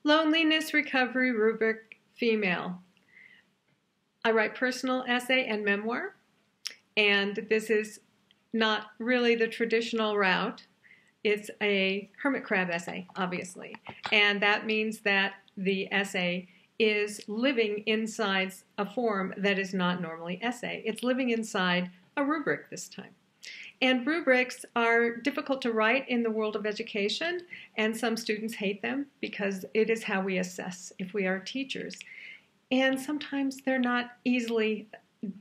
Loneliness Recovery Rubric Female. I write personal essay and memoir, and this is not really the traditional route. It's a hermit crab essay, obviously, and that means that the essay is living inside a form that is not normally essay. It's living inside a rubric this time. And rubrics are difficult to write in the world of education, and some students hate them because it is how we assess if we are teachers. And sometimes they're not easily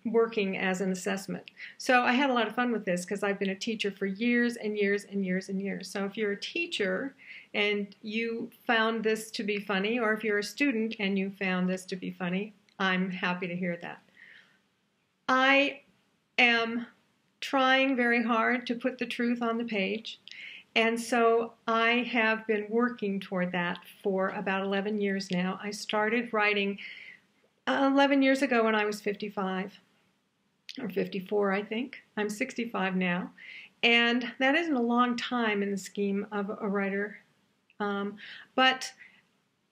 working as an assessment. So I had a lot of fun with this because I've been a teacher for years and years and years and years. So if you're a teacher and you found this to be funny, or if you're a student and you found this to be funny, I'm happy to hear that. I am trying very hard to put the truth on the page, and so I have been working toward that for about 11 years now. I started writing 11 years ago when I was 55 or 54, I think. I'm 65 now, and that isn't a long time in the scheme of a writer, but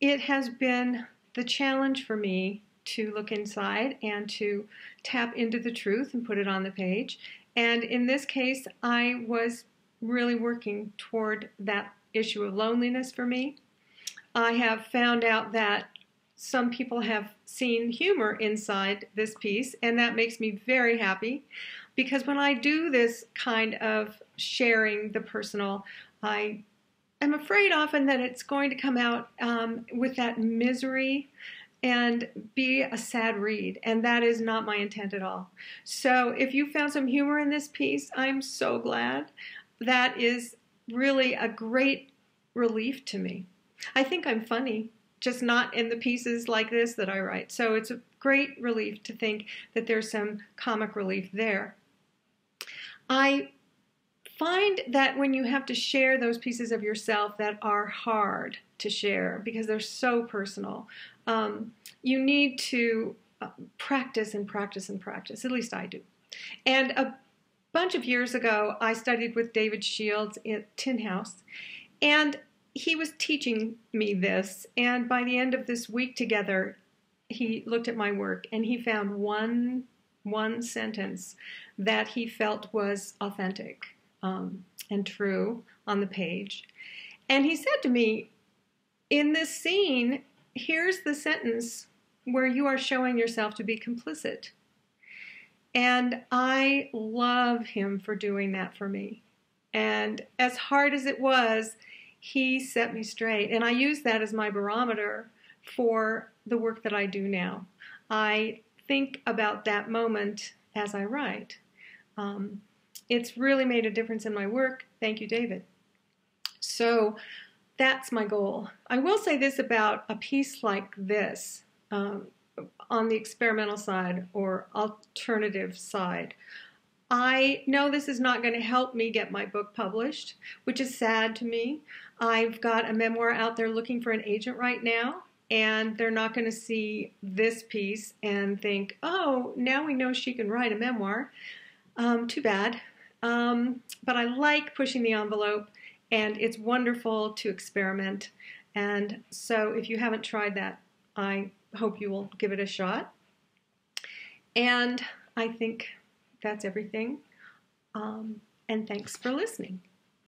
it has been the challenge for me to look inside and to tap into the truth and put it on the page. And in this case, I was really working toward that issue of loneliness for me. I have found out that some people have seen humor inside this piece, and that makes me very happy, because when I do this kind of sharing the personal, I am afraid often that it's going to come out with that misery and be a sad read, and that is not my intent at all. So if you found some humor in this piece, I'm so glad. That is really a great relief to me. I think I'm funny, just not in the pieces like this that I write. So it's a great relief to think that there's some comic relief there. I find that when you have to share those pieces of yourself that are hard to share because they're so personal, you need to practice and practice and practice. At least I do. And a bunch of years ago, I studied with David Shields at Tin House, and he was teaching me this. And by the end of this week together, he looked at my work and he found one sentence that he felt was authentic and true on the page. And he said to me, in this scene, here's the sentence where you are showing yourself to be complicit. And I love him for doing that for me. And as hard as it was, he set me straight. And I use that as my barometer for the work that I do now. I think about that moment as I write. It's really made a difference in my work. Thank you, David. So that's my goal. I will say this about a piece like this, on the experimental side or alternative side. I know this is not going to help me get my book published, which is sad to me. I've got a memoir out there looking for an agent right now, and they're not going to see this piece and think, oh, now we know she can write a memoir. Too bad. But I like pushing the envelope, and it's wonderful to experiment. And so if you haven't tried that, I hope you will give it a shot. And I think that's everything. And thanks for listening.